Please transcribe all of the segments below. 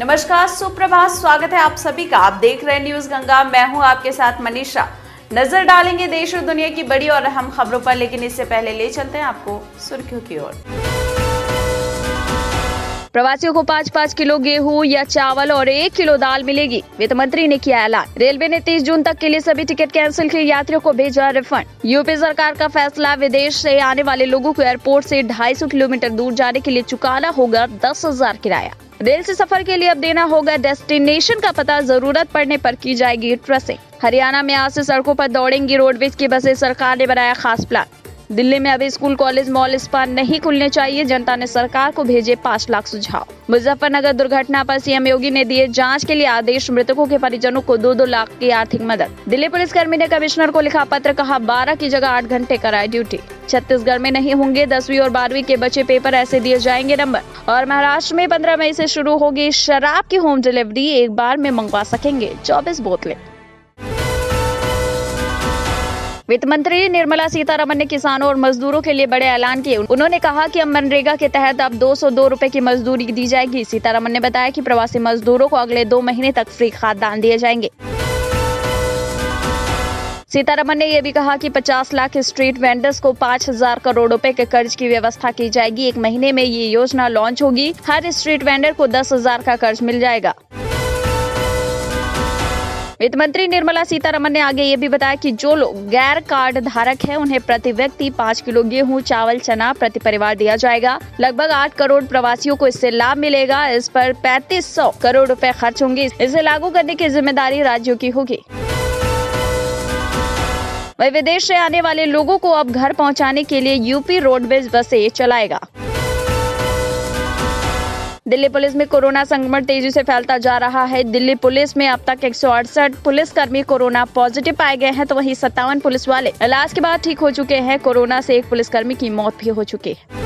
नमस्कार, सुप्रभात, स्वागत है आप सभी का। आप देख रहे हैं न्यूज गंगा। मैं हूं आपके साथ मनीषा। नजर डालेंगे देश और दुनिया की बड़ी और अहम खबरों पर, लेकिन इससे पहले ले चलते हैं आपको सुर्खियों की ओर। प्रवासियों को 5-5 किलो गेहूं या चावल और 1 किलो दाल मिलेगी, वित्त मंत्री ने किया ऐलान। रेलवे ने 30 जून तक के लिए सभी टिकट कैंसिल किए, यात्रियों को भेजा रिफंड। यूपी सरकार का फैसला, विदेश से आने वाले लोगों को एयरपोर्ट से 250 किलोमीटर दूर जाने के लिए चुकाना होगा 10,000 किराया। रेल से सफर के लिए अब देना होगा डेस्टिनेशन का पता, जरूरत पड़ने पर की जाएगी ट्रेसिंग। हरियाणा में आज से सड़कों पर दौड़ेंगी रोडवेज की बसें, सरकार ने बनाया खास प्लान। दिल्ली में अभी स्कूल, कॉलेज, मॉल, स्पा नहीं खुलने चाहिए, जनता ने सरकार को भेजे 5 लाख सुझाव। मुजफ्फरनगर दुर्घटना पर सीएम योगी ने दिए जांच के लिए आदेश, मृतकों के परिजनों को 2-2 लाख की आर्थिक मदद। दिल्ली पुलिसकर्मी ने कमिश्नर को लिखा पत्र, कहा 12 की जगह 8 घंटे कराए ड्यूटी। छत्तीसगढ़ में नहीं होंगे 10वीं और 12वीं के बचे पेपर, ऐसे दिए जाएंगे नंबर। और महाराष्ट्र में 15 मई से शुरू होगी शराब की होम डिलीवरी, एक बार में मंगवा सकेंगे 24 बोतलें। वित्त मंत्री निर्मला सीतारमण ने किसानों और मजदूरों के लिए बड़े ऐलान किए। उन्होंने कहा कि अब मनरेगा के तहत अब 202 रुपए की मजदूरी दी जाएगी। सीतारमण ने बताया कि प्रवासी मजदूरों को अगले 2 महीने तक फ्री खाद्यान्न दिए जाएंगे। सीतारमण ने यह भी कहा कि 50 लाख स्ट्रीट वेंडर्स को 5,000 करोड़ रुपए के कर्ज की व्यवस्था की जाएगी। 1 महीने में ये योजना लॉन्च होगी। हर स्ट्रीट वेंडर को 10,000 का कर्ज मिल जाएगा। वित्त मंत्री निर्मला सीतारमण ने आगे ये भी बताया कि जो लोग गैर कार्ड धारक हैं, उन्हें प्रति व्यक्ति 5 किलो गेहूं, चावल, चना प्रति परिवार दिया जाएगा। लगभग 8 करोड़ प्रवासियों को इससे लाभ मिलेगा। इस पर 3500 करोड़ रुपए खर्च होंगे। इसे लागू करने की जिम्मेदारी राज्यों की होगी। वही विदेश से आने वाले लोगों को अब घर पहुंचाने के लिए यूपी रोडवेज बसें चलाएगा। दिल्ली पुलिस में कोरोना संक्रमण तेजी से फैलता जा रहा है। दिल्ली पुलिस में अब तक 168 पुलिसकर्मी कोरोना पॉजिटिव पाए गए हैं, तो वहीं 57 पुलिस वाले इलाज के बाद ठीक हो चुके हैं। कोरोना से एक पुलिसकर्मी की मौत भी हो चुकी है।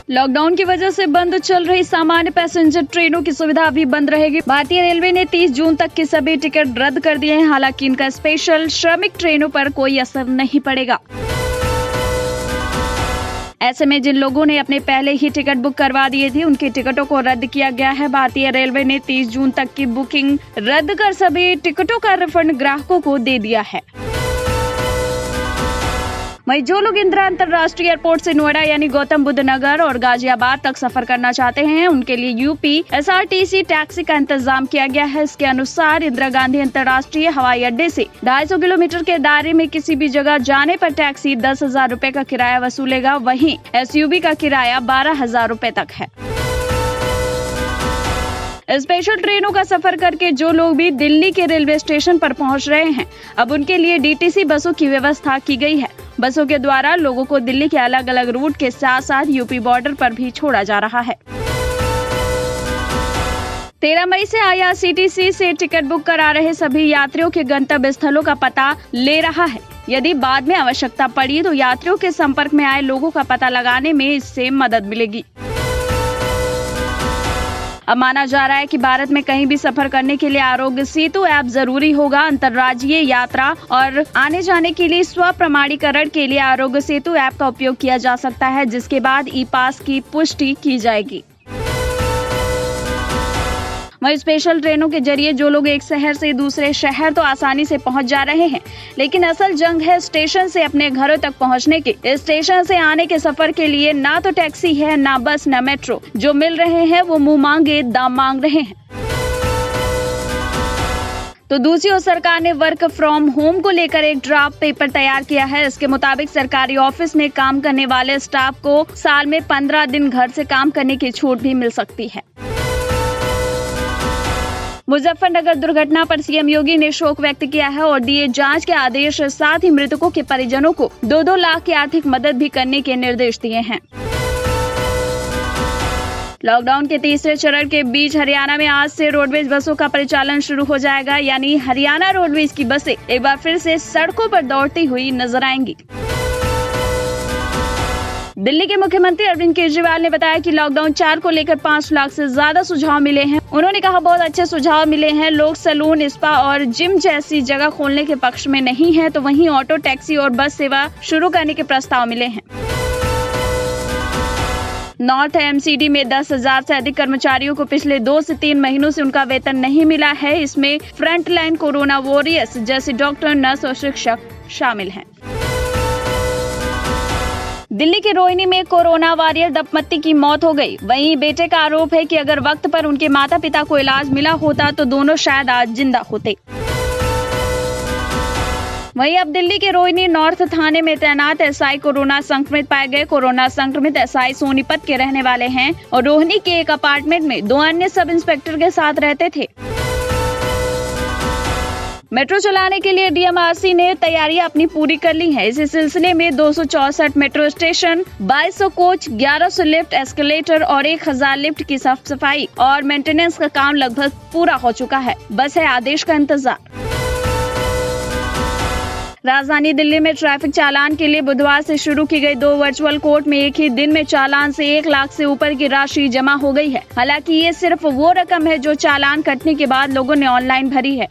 लॉकडाउन की वजह से बंद चल रही सामान्य पैसेंजर ट्रेनों की सुविधा अभी बंद रहेगी। भारतीय रेलवे ने 30 जून तक के सभी टिकट रद्द कर दिए हैं। हालांकि इनका स्पेशल श्रमिक ट्रेनों पर कोई असर नहीं पड़ेगा। ऐसे में जिन लोगों ने अपने पहले ही टिकट बुक करवा दिए थे, उनकी टिकटों को रद्द किया गया है। भारतीय रेलवे ने 30 जून तक की बुकिंग रद्द कर सभी टिकटों का रिफंड ग्राहकों को दे दिया है। वहीं जो लोग इंदिरा अंतर्राष्ट्रीय एयरपोर्ट से नोएडा यानी गौतम बुद्ध नगर और गाजियाबाद तक सफर करना चाहते हैं, उनके लिए यूपी एसआरटीसी टैक्सी का इंतजाम किया गया है। इसके अनुसार इंदिरा गांधी अंतर्राष्ट्रीय हवाई अड्डे से 250 किलोमीटर के दायरे में किसी भी जगह जाने पर टैक्सी 10,000 रुपए का किराया वसूलेगा। वहीं एसयूवी का किराया 12,000 रुपए तक है। स्पेशल ट्रेनों का सफर करके जो लोग भी दिल्ली के रेलवे स्टेशन पर पहुंच रहे हैं, अब उनके लिए डीटीसी बसों की व्यवस्था की गई है। बसों के द्वारा लोगों को दिल्ली के अलग अलग रूट के साथ साथ यूपी बॉर्डर पर भी छोड़ा जा रहा है। 13 मई से आईआरसीटीसी से टिकट बुक करा रहे सभी यात्रियों के गंतव्य स्थलों का पता ले रहा है। यदि बाद में आवश्यकता पड़ी तो यात्रियों के संपर्क में आए लोगों का पता लगाने में इससे मदद मिलेगी। अब माना जा रहा है कि भारत में कहीं भी सफर करने के लिए आरोग्य सेतु ऐप जरूरी होगा। अंतर्राज्यीय यात्रा और आने जाने के लिए स्व प्रमाणीकरण के लिए आरोग्य सेतु ऐप का उपयोग किया जा सकता है, जिसके बाद ई पास की पुष्टि की जाएगी। वहीं स्पेशल ट्रेनों के जरिए जो लोग एक शहर से दूसरे शहर तो आसानी से पहुंच जा रहे हैं, लेकिन असल जंग है स्टेशन से अपने घरों तक पहुंचने की। स्टेशन से आने के सफर के लिए ना तो टैक्सी है, ना बस, ना मेट्रो। जो मिल रहे हैं वो मुंह मांगे दाम मांग रहे हैं। तो दूसरी ओर सरकार ने वर्क फ्रॉम होम को लेकर एक ड्राफ्ट पेपर तैयार किया है। इसके मुताबिक सरकारी ऑफिस में काम करने वाले स्टाफ को साल में 15 दिन घर से काम करने की छूट भी मिल सकती है। मुजफ्फरनगर दुर्घटना पर सीएम योगी ने शोक व्यक्त किया है और दिए जांच के आदेश, साथ ही मृतकों के परिजनों को 2-2 लाख की आर्थिक मदद भी करने के निर्देश दिए हैं। लॉकडाउन के तीसरे चरण के बीच हरियाणा में आज से रोडवेज बसों का परिचालन शुरू हो जाएगा, यानी हरियाणा रोडवेज की बसें एक बार फिर से सड़कों पर दौड़ती हुई नजर आएंगी। दिल्ली के मुख्यमंत्री अरविंद केजरीवाल ने बताया कि लॉकडाउन 4 को लेकर 5 लाख से ज्यादा सुझाव मिले हैं। उन्होंने कहा बहुत अच्छे सुझाव मिले हैं। लोग सैलून, स्पा और जिम जैसी जगह खोलने के पक्ष में नहीं है, तो वहीं ऑटो, टैक्सी और बस सेवा शुरू करने के प्रस्ताव मिले हैं। नॉर्थ एमसीडी में 10,000 से अधिक कर्मचारियों को पिछले 2 से 3 महीनों से उनका वेतन नहीं मिला है। इसमें फ्रंटलाइन कोरोना वॉरियर्स जैसे डॉक्टर, नर्स और शिक्षक शामिल हैं। दिल्ली के रोहिणी में कोरोना वॉरियर दंपत्ति की मौत हो गई। वहीं बेटे का आरोप है कि अगर वक्त पर उनके माता पिता को इलाज मिला होता तो दोनों शायद आज जिंदा होते। वहीं अब दिल्ली के रोहिणी नॉर्थ थाने में तैनात एसआई कोरोना संक्रमित पाए गए। कोरोना संक्रमित एसआई सोनीपत के रहने वाले हैं और रोहिणी के एक अपार्टमेंट में 2 अन्य सब इंस्पेक्टर के साथ रहते थे। मेट्रो चलाने के लिए डीएमआरसी ने तैयारियां अपनी पूरी कर ली हैं। इसी सिलसिले में 264 metro station, 2200 coach, 1100 lift, escalator और 1000 लिफ्ट की साफ सफाई और मेंटेनेंस का काम लगभग पूरा हो चुका है। बस है आदेश का इंतजार। राजधानी दिल्ली में ट्रैफिक चालान के लिए बुधवार से शुरू की गई 2 वर्चुअल कोर्ट में एक ही दिन में चालान से 1 लाख से ऊपर की राशि जमा हो गई है। हालांकि ये सिर्फ वो रकम है जो चालान कटने के बाद लोगों ने ऑनलाइन भरी है।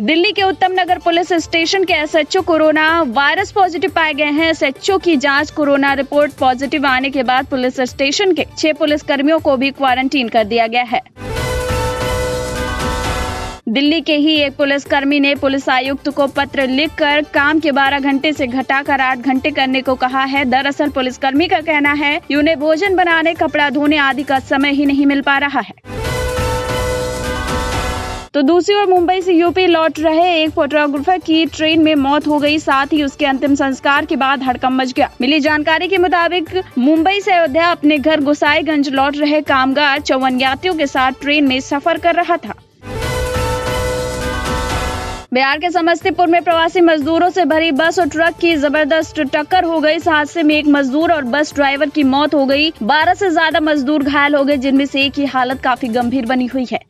दिल्ली के उत्तम नगर पुलिस स्टेशन के एसएचओ कोरोना वायरस पॉजिटिव पाए गए हैं। एसएचओ की जांच कोरोना रिपोर्ट पॉजिटिव आने के बाद पुलिस स्टेशन के 6 पुलिस कर्मियों को भी क्वारंटीन कर दिया गया है। दिल्ली के ही एक पुलिसकर्मी ने पुलिस आयुक्त को पत्र लिखकर काम के 12 घंटे से घटाकर 8 घंटे करने को कहा है। दरअसल पुलिसकर्मी का कहना है कि उन्हें भोजन बनाने, कपड़ा धोने आदि का समय ही नहीं मिल पा रहा है। तो दूसरी ओर मुंबई से यूपी लौट रहे एक फोटोग्राफर की ट्रेन में मौत हो गई। साथ ही उसके अंतिम संस्कार के बाद हड़कंप मच गया। मिली जानकारी के मुताबिक मुंबई से अयोध्या अपने घर गोसाईगंज लौट रहे कामगार 54 यात्रियों के साथ ट्रेन में सफर कर रहा था। बिहार के समस्तीपुर में प्रवासी मजदूरों से भरी बस और ट्रक की जबरदस्त टक्कर हो गई। इस हादसे में एक मजदूर और बस ड्राइवर की मौत हो गई। 12 से ज्यादा मजदूर घायल हो गए, जिनमें से एक की हालत काफी गंभीर बनी हुई है।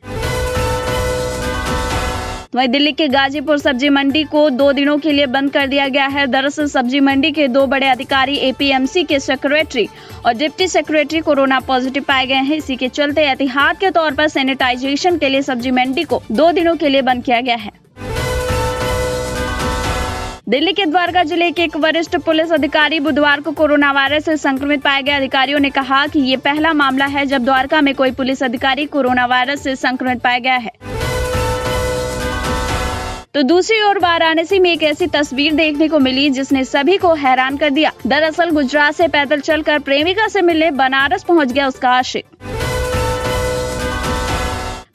वहीं दिल्ली के गाजीपुर सब्जी मंडी को 2 दिनों के लिए बंद कर दिया गया है। दरअसल सब्जी मंडी के 2 बड़े अधिकारी एपीएमसी के सेक्रेटरी और डिप्टी सेक्रेटरी कोरोना पॉजिटिव पाए गए हैं। इसी के चलते एहतियात के तौर पर सैनिटाइजेशन के लिए सब्जी मंडी को 2 दिनों के लिए बंद किया गया है। दिल्ली के द्वारका जिले के एक वरिष्ठ पुलिस अधिकारी बुधवार को कोरोना वायरस से संक्रमित पाए गए। अधिकारियों ने कहा कि ये पहला मामला है जब द्वारका में कोई पुलिस अधिकारी कोरोना वायरस से संक्रमित पाया गया है। तो दूसरी ओर वाराणसी में एक ऐसी तस्वीर देखने को मिली जिसने सभी को हैरान कर दिया। दरअसल गुजरात से पैदल चलकर प्रेमिका से मिलने बनारस पहुंच गया उसका आशिक।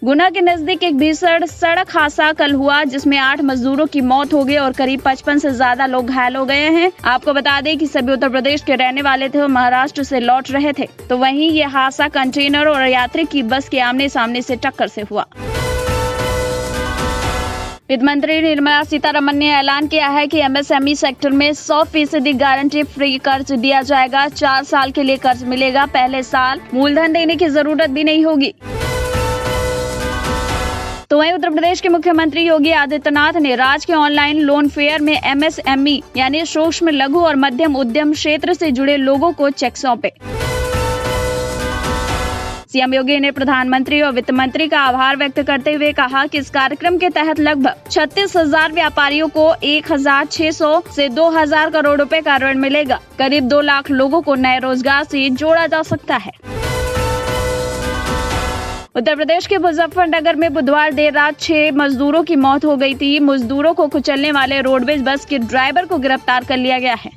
गुना के नजदीक एक भीषण सड़क हादसा कल हुआ, जिसमें 8 मजदूरों की मौत हो गई और करीब 55 से ज्यादा लोग घायल हो गए हैं। आपको बता दें कि सभी उत्तर प्रदेश के रहने वाले थे और महाराष्ट्र से लौट रहे थे। तो वहीं ये हादसा कंटेनर और यात्री की बस के आमने सामने से टक्कर से हुआ। वित्त मंत्री निर्मला सीतारमण ने ऐलान किया है कि एमएसएमई सेक्टर में 100% गारंटी फ्री कर्ज दिया जाएगा। 4 साल के लिए कर्ज मिलेगा। पहले साल मूलधन देने की जरूरत भी नहीं होगी। तो वहीं उत्तर प्रदेश के मुख्यमंत्री योगी आदित्यनाथ ने राज्य के ऑनलाइन लोन फेयर में एमएसएमई यानी सूक्ष्म, लघु और मध्यम उद्यम क्षेत्र से जुड़े लोगों को चेक सौंपे। सीएम योगी ने प्रधानमंत्री और वित्त मंत्री का आभार व्यक्त करते हुए कहा कि इस कार्यक्रम के तहत लगभग 36,000 व्यापारियों को 1,600 से 2,000 करोड़ रुपए का ऋण मिलेगा। करीब 2 लाख लोगों को नए रोजगार से जोड़ा जा सकता है। उत्तर प्रदेश के मुजफ्फरनगर में बुधवार देर रात 6 मजदूरों की मौत हो गई थी। मजदूरों को कुचलने वाले रोडवेज बस के ड्राइवर को गिरफ्तार कर लिया गया है।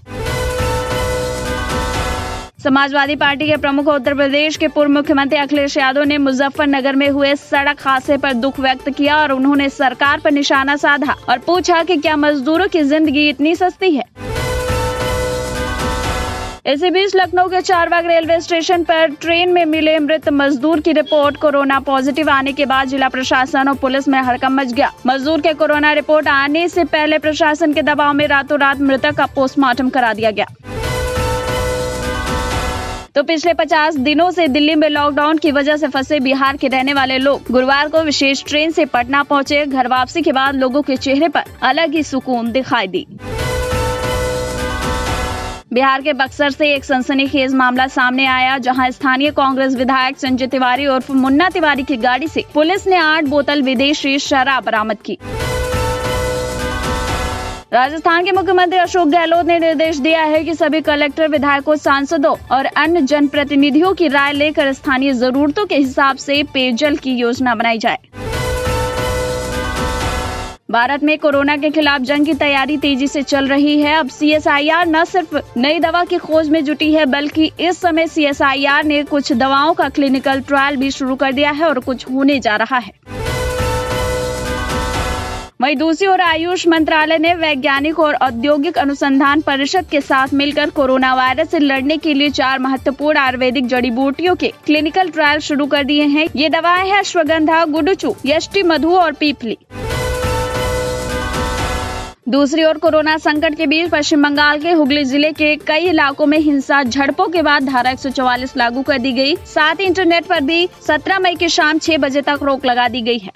समाजवादी पार्टी के प्रमुख उत्तर प्रदेश के पूर्व मुख्यमंत्री अखिलेश यादव ने मुजफ्फरनगर में हुए सड़क हादसे पर दुख व्यक्त किया और उन्होंने सरकार पर निशाना साधा और पूछा कि क्या मजदूरों की जिंदगी इतनी सस्ती है। इसी बीच लखनऊ के चारबाग रेलवे स्टेशन पर ट्रेन में मिले मृत मजदूर की रिपोर्ट कोरोना पॉजिटिव आने के बाद जिला प्रशासन और पुलिस में हड़कंप मच गया। मजदूर के कोरोना रिपोर्ट आने से पहले प्रशासन के दबाव में रातों रात मृतक का पोस्टमार्टम करा दिया गया। तो पिछले 50 दिनों से दिल्ली में लॉकडाउन की वजह से फंसे बिहार के रहने वाले लोग गुरुवार को विशेष ट्रेन से पटना पहुंचे। घर वापसी के बाद लोगों के चेहरे पर अलग ही सुकून दिखाई दी। बिहार के बक्सर से एक सनसनीखेज मामला सामने आया, जहां स्थानीय कांग्रेस विधायक संजय तिवारी उर्फ मुन्ना तिवारी की गाड़ी से पुलिस ने 8 बोतल विदेशी शराब बरामद की। राजस्थान के मुख्यमंत्री अशोक गहलोत ने निर्देश दिया है कि सभी कलेक्टर, विधायकों, सांसदों और अन्य जनप्रतिनिधियों की राय लेकर स्थानीय जरूरतों के हिसाब से पेयजल की योजना बनाई जाए। भारत में कोरोना के खिलाफ जंग की तैयारी तेजी से चल रही है। अब CSIR न सिर्फ नई दवा की खोज में जुटी है, बल्कि इस समय CSIR ने कुछ दवाओं का क्लिनिकल ट्रायल भी शुरू कर दिया है और कुछ होने जा रहा है। वहीं दूसरी ओर आयुष मंत्रालय ने वैज्ञानिक और औद्योगिक अनुसंधान परिषद के साथ मिलकर कोरोना वायरस से लड़ने के लिए 4 महत्वपूर्ण आयुर्वेदिक जड़ी बूटियों के क्लिनिकल ट्रायल शुरू कर दिए हैं। ये दवाएं हैं अश्वगंधा, गुडुचू, यष्टि मधु और पीपली। दूसरी ओर कोरोना संकट के बीच पश्चिम बंगाल के हुगली जिले के कई इलाकों में हिंसा झड़पों के बाद धारा 144 लागू कर दी गई। साथ ही इंटरनेट पर भी 17 मई की शाम 6 बजे तक रोक लगा दी गई है।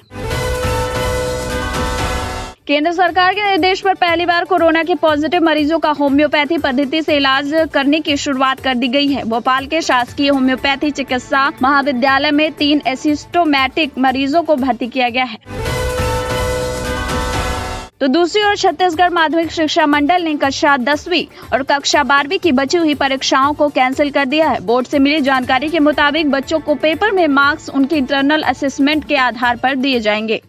केंद्र सरकार के निर्देश पर पहली बार कोरोना के पॉजिटिव मरीजों का होम्योपैथी पद्धति से इलाज करने की शुरुआत कर दी गई है। भोपाल के शासकीय होम्योपैथी चिकित्सा महाविद्यालय में 3 एसिम्प्टोमेटिक मरीजों को भर्ती किया गया है। तो दूसरी ओर छत्तीसगढ़ माध्यमिक शिक्षा मंडल ने कक्षा 10वीं और कक्षा 12वीं की बची हुई परीक्षाओं को कैंसिल कर दिया है। बोर्ड से मिली जानकारी के मुताबिक बच्चों को पेपर में मार्क्स उनके इंटरनल असेसमेंट के आधार पर दिए जाएंगे।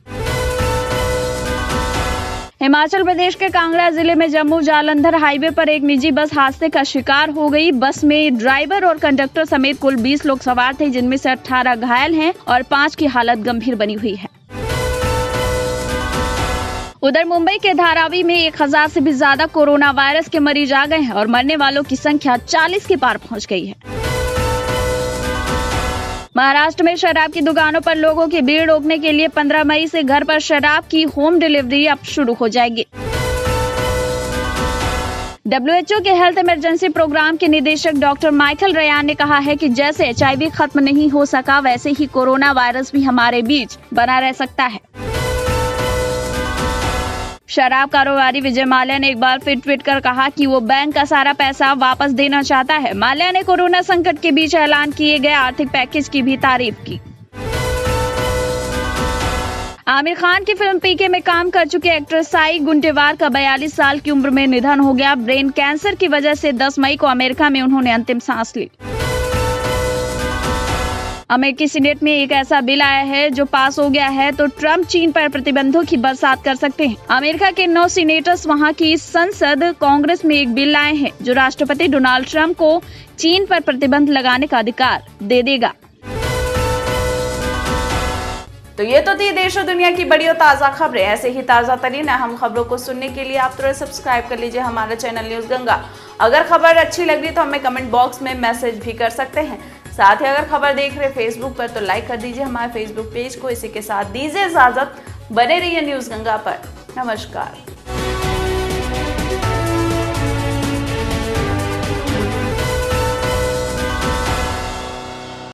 हिमाचल प्रदेश के कांगड़ा जिले में जम्मू जालंधर हाईवे पर एक निजी बस हादसे का शिकार हो गई। बस में ड्राइवर और कंडक्टर समेत कुल 20 लोग सवार थे, जिनमें से 18 घायल हैं और 5 की हालत गंभीर बनी हुई है। उधर मुंबई के धारावी में 1000 से भी ज्यादा कोरोना वायरस के मरीज आ गए हैं और मरने वालों की संख्या 40 के पार पहुंच गई है। महाराष्ट्र में शराब की दुकानों पर लोगों की भीड़ रोकने के लिए 15 मई से घर पर शराब की होम डिलीवरी अब शुरू हो जाएगी। WHO के हेल्थ इमरजेंसी प्रोग्राम के निदेशक डॉक्टर माइकल रयान ने कहा है कि जैसे HIV खत्म नहीं हो सका, वैसे ही कोरोना वायरस भी हमारे बीच बना रह सकता है। शराब कारोबारी विजय माल्या ने एक बार फिर ट्वीट कर कहा कि वो बैंक का सारा पैसा वापस देना चाहता है। माल्या ने कोरोना संकट के बीच ऐलान किए गए आर्थिक पैकेज की भी तारीफ की। आमिर खान की फिल्म पीके में काम कर चुके एक्टर साई गुंटेवार का 42 साल की उम्र में निधन हो गया। ब्रेन कैंसर की वजह से 10 मई को अमेरिका में उन्होंने अंतिम सांस ली। अमेरिकी सीनेट में एक ऐसा बिल आया है जो पास हो गया है तो ट्रंप चीन पर प्रतिबंधों की बरसात कर सकते हैं। अमेरिका के 9 सीनेटर्स वहां की संसद कांग्रेस में एक बिल लाए हैं जो राष्ट्रपति डोनाल्ड ट्रंप को चीन पर प्रतिबंध लगाने का अधिकार दे देगा। तो ये तो थी देश और दुनिया की बड़ी और ताजा खबरें। ऐसे ही ताजा तरीन अहम खबरों को सुनने के लिए आप तुरंत सब्सक्राइब कर लीजिए हमारा चैनल न्यूज गंगा। अगर खबर अच्छी लग रही तो हमें कमेंट बॉक्स में मैसेज भी कर सकते हैं। साथ ही अगर खबर देख रहे फेसबुक पर तो लाइक कर दीजिए हमारे फेसबुक पेज को। इसी के साथ दीजिए इजाजत, बने रहिए न्यूज गंगा पर। नमस्कार।